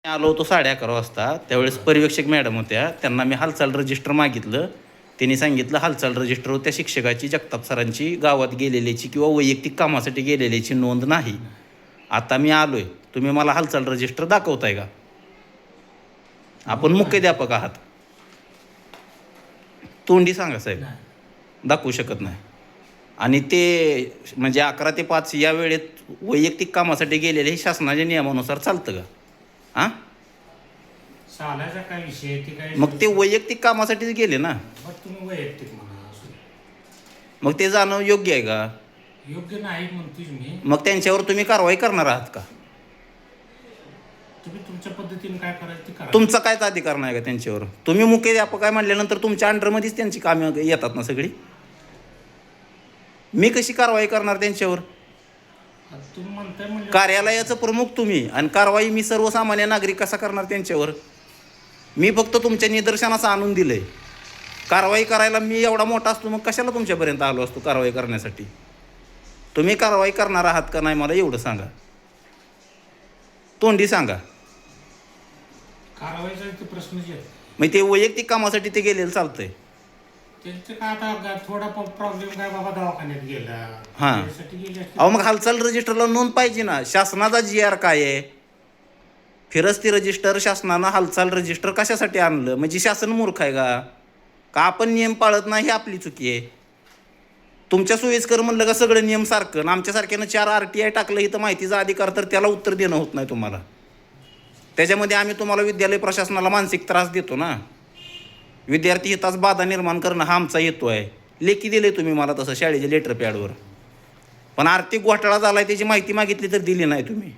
आलो होतो 11:30 वाजता. त्यावेळेस पर्यवेक्षक मॅडम होत्या. त्यांना मी हालचाल रजिस्टर मागितलं. त्यांनी सांगितलं हालचाल रजिस्टरवर त्या शिक्षकाची, जगताप सरांची गावात गेलेल्याची किंवा वैयक्तिक कामासाठी गेलेल्याची नोंद नाही. आता मी आलोय, तुम्ही मला हालचाल रजिस्टर दाखवताय का? आपण मुख्याध्यापक आहात, तोंडी सांगा साहेब. दाखवू शकत नाही. आणि ते म्हणजे 11 ते 5 या वेळेत वैयक्तिक कामासाठी गेलेले हे शासनाच्या नियमानुसार चालतं का? हां, चालायचा काय विषय ते काय मग ते वैयक्तिक कामासाठीच गेले ना. मग तुम्ही वैयक्तिक म्हणा असू दे. मग ते जाणं योग्य आहे का? योग्य नाही म्हणतोय मी. मग त्यांच्यावर तुम्ही कारवाई करणार आहात का? तुम्ही तुमच्या पद्धतीने काय करायचं ते करा. तुमचा कायच अधिकार नाही का त्यांच्यावर? तुम्ही मुख्याध्यापक आहे म्हटल्यानंतर तुमच्या अंडरमध्येच त्यांची कामं येतात ना सगळी. मी कशी कारवाई करणार त्यांच्यावर? आता तुम्ही म्हणताय म्हणजे कार्यालयाचं प्रमुख तुम्ही आणि कारवाई मी सर्वसामान्य नागरिक कसा करणार त्यांच्यावर? मी फक्त तुमच्या निदर्शनास आणून दिलंय. कारवाई करायला मी एवढा मोठा असतो, मग कशाला तुमच्यापर्यंत आलो असतो कारवाई करण्यासाठी? तुम्ही कारवाई करणार आहात का नाही मला एवढं सांगा. तोंडी सांगा. कारवाईचा इथे प्रश्नच येत. मग ते वैयक्तिक कामासाठी ते गेलेलं चालतंय. त्यांचं काय आता थोडा प्रॉब्लेम काय बाबा दवाखान्यात गेला हां. त्यासाठी गेले असते. अहो मग हालचाल रजिस्टरला नोंद पाहिजे ना. शासनाचा GR काय आहे? फिरस्ती रजिस्टर शासनानं हालचाल रजिस्टर कशासाठी आणलं? म्हणजे शासन मूर्ख आहे का आपण नियम पाळत नाही ही आपली चुकी आहे? तुमच्या सोयीस्कर म्हणलं का सगळं नियम सारखं, आणि आमच्यासारख्यानं 4 RTI टाकलं इथं माहितीचा अधिकार, तर त्याला उत्तर देणं होत नाही तुम्हाला. त्याच्यामध्ये आम्ही तुम्हाला विद्यालय प्रशासनाला मानसिक त्रास देतो ना. विद्यार्थी हितास बाधा निर्माण करणं हा आमचा हेतू आहे. लेखी दिले तुम्ही मला तसं शाळेच्या लेटर पॅडवर. पण आर्थिक घोटाळा झाला आहे त्याची माहिती मागितली तर दिली नाही तुम्ही,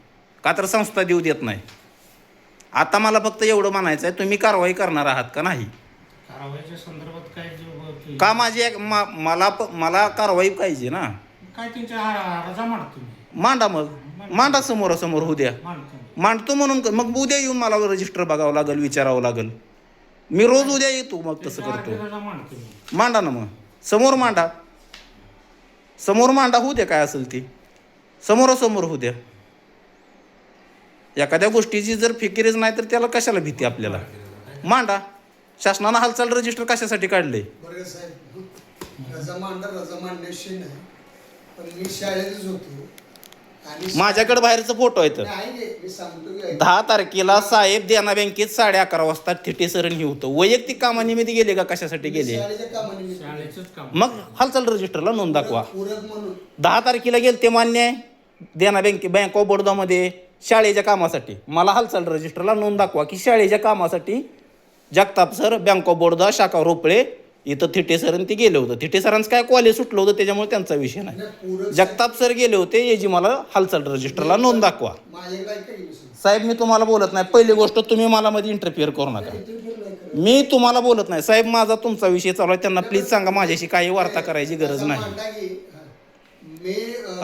का तर संस्था देऊ देत नाही. आता मला फक्त एवढं म्हणायचं आहे, तुम्ही कारवाई करणार आहात का नाही? कारवाईच्या संदर्भात काय जे का माझी मला कारवाई पाहिजे ना. काय त्यांच्या रजा मांडतो तुम्ही. मांडा, मग मांडा, समोरासमोर होऊ द्या. मांडतो मांडतो म्हणून मग उद्या येऊन मला रजिस्टर बघावं लागेल, विचारावं लागेल. मी रोज उद्या येतो, मग तसं करतो. रजा मांडतो मी. मांडा ना, मग समोर मांडा. समोर मांडा, होऊ द्या काय असेल ती, समोरासमोर होऊ द्या. एखाद्या गोष्टीची जर फिकिरीच नाही तर त्याला कशाला भीती आपल्याला? मांडा. शासनानं हालचाल रजिस्टर कशासाठी काढले? बरं साहेब, रजा मांडण्याशी नाही, पण मी शाळेतच होतो आणि माझ्याकडे बाहेरचा फोटो आहे तर. नाही रे, मी सांगतो की 10 तारखेला साहेब देना बँकेत 11:30 वाजता थिटे सरण होतं. वैयक्तिक कामानिमित्त गेले का कशासाठी गेले? शाळेच्या कामानिमित्त शाळेचंच काम. मग हालचाल रजिस्टरला नोंद दाखवा. पूरक म्हणून 10 तारखेला गेले ते मान्य आहे. देना बँक ऑफ बडोदामध्ये शाळेच्या कामासाठी मला हालचाल रजिस्टरला नोंद दाखवा की शाळेच्या कामासाठी Jagtap sir, bank of Baroda, शाखा रोपळे इथं थिटे सरण ते गेले होतं. थिटे सरांचं काय कॉलेज सुटलं होतं त्याच्यामुळे त्यांचा विषय नाही. पूरक जगताप सर गेले होते, याची मला हालचाल रजिस्टरला नोंद दाखवा. माझ्याकडे काय केलं साहेब मी तुम्हाला बोलत नाही. पहिली गोष्ट, तुम्ही मला मध्ये इंटरफिअर करू नका. मी तुम्हाला बोलत नाही साहेब. माझा तुमचा विषय चालू आहे. त्यांना प्लीज सांगा माझ्याशी काही वार्ता करायची गरज नाही. मी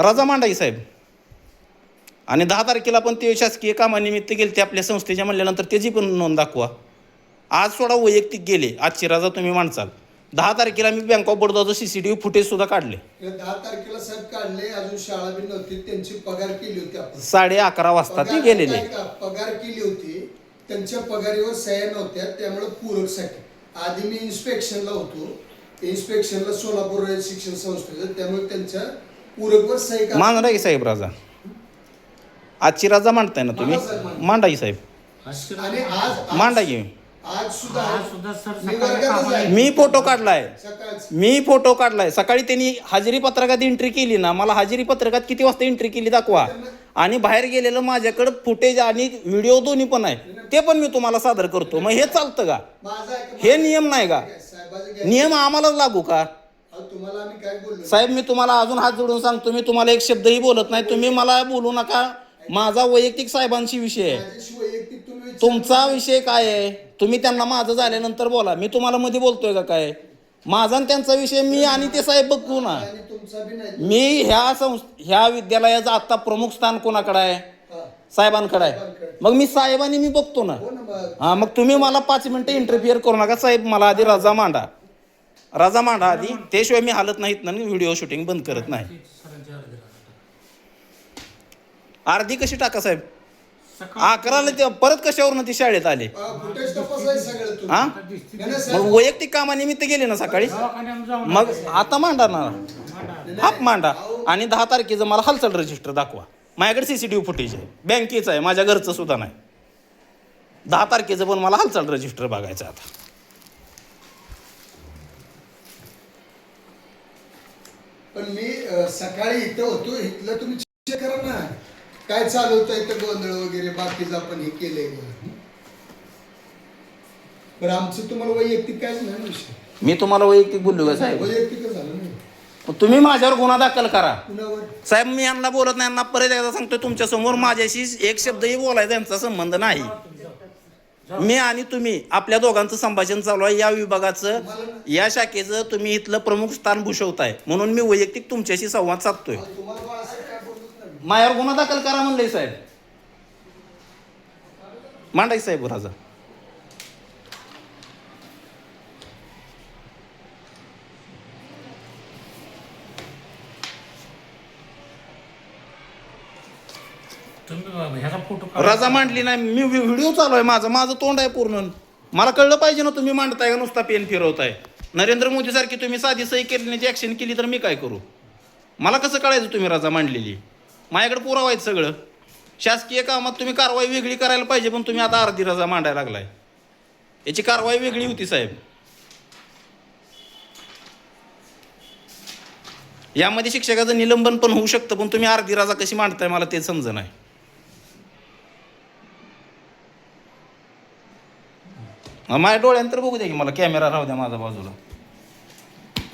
रजा मांडाई साहेब. आणि 10 तारखेला पण ते शासकीय कामानिमित्त गेले ते आपल्या संस्थेच्या म्हणल्यानंतर त्याची पण नोंद दाखवा. आज सोडा वैयक्तिक गेले, आजची रजा तुम्ही मांडचाल. 10 तारखेला मी बँक ऑफ बडोदाचं CCTV फुटेज सुद्धा काढले. 10 तारखेला साहेब काढले, अजून शाळा बी नव्हती, त्यांची पगार केली होती आपण. 11:30 वाजता ते गेलेले. पगार केली होती, त्यांच्या पगारीवर सह्या नव्हत्या, त्यामुळे पूरकसाठी आधी मी इन्स्पेक्शनला होतो. इन्स्पेक्शनला सोलापूर शिक्षण संस्थेचं, त्यामुळे त्यांच्या पूरकवर सही मांडा की साहेब रजा. आजची रजा मांडताय ना तुम्ही? मांडा की साहेब. आणि आज मांडा की. आज सुद्धा सर मी सकाळी वर्गातच कामाला आहे. मी फोटो काढलाय. सकाळच मी फोटो काढलाय. सकाळी त्यांनी हजेरी पत्रकात एंट्री केली ना, मला हजेरी पत्रकात किती वाजता एंट्री केली दाखवा. आणि बाहेर गेलेलं माझ्याकडे फुटेज आणि व्हिडिओ दोन्ही पण आहे, ते पण मी तुम्हाला सादर करतो. मग हे चालतं का? माझा हे नियम नाही का? साहेबाचं नियम आम्हालाच लागू का? तुम्हाला आम्ही काय बोललो साहेब मी तुम्हाला अजून हात जोडून सांगतो, मी तुम्हाला एक शब्दही बोलत नाही. तुम्ही मला बोलू नका. माझा वैयक्तिक साहेबांशी विषय आहे. माझ्याशी वैयक्तिक तुम्ही विचार- तुमचा विषय काय आहे? तुम्ही त्यांना माझं झाल्यानंतर बोला. मी तुम्हाला मध्ये बोलतोय का काय? माझा आणि त्यांचा विषय मी आणि ते साहेब बघू ना. आणि तुमचा बी नाही. मी ह्या विद्यालयाचं आता प्रमुख स्थान कोणाकडे आहे? हा. साहेबांकडे आहे. मग मी साहेबांनी मी बघतो ना. हो ना मग. हा, मग तुम्ही मला 5 मिनिटं इंटरफिअर करू नका साहेब. मला आधी रजा मांडा. रजा मांडा आधी, त्याशिवाय मी हालत नाहीत ना. व्हिडिओ शूटिंग बंद करत नाही. सरांच्या अर्धी राहतात. अर्धी कशी टाका साहेब? 11ला ते परत कशावरनं ते शाळेत आले फुटेज तपासाय सगळं तुम्ही. हा नाही, नाही, साहेब. मग वैयक्तिक कामानिमित्त गेले ना सकाळी दवाखान्यात जाऊन मग आता मांडा ना मांडा. हाप मांडा आणि 10 तारखेचं मला हालचाल रजिस्टर दाखवा. माझ्याकडे सीसीटीव्ही फुटेज आहे, बँकेचं आहे, माझ्या घरचं सुद्धा नाही. 10 तारखेचं पण मला हालचाल रजिस्टर बघायचं आता. पण मी सकाळी इथं होतो, इथलं तुम्ही चेक करा ना काय चालवतं इथं गोंधळ वगैरे बाकीचं आपण हे केलंय का? बरं आमचं तुम्हाला वैयक्तिक काहीच नाही ना विषय. मी तुम्हाला वैयक्तिक बोललो का साहेब? वैयक्तिक झालं नाही मग तुम्ही माझ्यावर गुन्हा दाखल करा. कुणावर? साहेब मी यांना बोलत नाही, यांना परत एकदा सांगतोय तुमच्या समोर माझ्याशी एक शब्दही बोलायचा यांचा संबंध नाही. मी आणि तुम्ही आपल्या दोघांचं संभाषण चालू आहे. या विभागाचं या शाखेचं तुम्ही इथलं प्रमुख स्थान भूषवताय म्हणून मी वैयक्तिक तुमच्याशी संवाद साधतोय. तुम्हाला बा असं काय बोलत नाही. माझ्यावर गुन्हा दाखल करा म्हणलंय साहेब. मांडायचं साहेब राजा. तुम्ही ह्याचा फोटो काढा. रजा मांडली नाही, मी व्हिडिओ चालू आहे माझं तोंड आहे पूर्ण. मला कळलं पाहिजे ना तुम्ही मांडताय का नुसता पेन फिरवताय. नरेंद्र मोदी सारखी तुम्ही साधी सही करण्याची ऍक्शन केली तर मी काय करू? मला कसं कळायचं तुम्ही रजा मांडलेली? माझ्याकडे पुरावा आहेत सगळं. शासकीय कामात तुम्ही कारवाई वेगळी करायला पाहिजे, पण तुम्ही आता अर्धी रजा मांडायला लागलाय. याची कारवाई वेगळी होती साहेब. यामध्ये शिक्षकाचं निलंबन पण होऊ शकतं, पण तुम्ही अर्धी रजा कशी मांडताय मला ते समज नाही. माझ्या डोळ्यांतर बघू द्या की मला, कॅमेरा राहू द्या माझ्या बाजूला.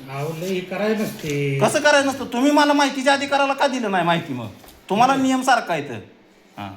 अहो, लय हे करायचं नसते. कसं करायचं नसतं? तुम्ही मला माहितीच्या अधिकाराला का दिलं नाही माहिती? मग तुम्हाला नियम सारखा आहे तर हां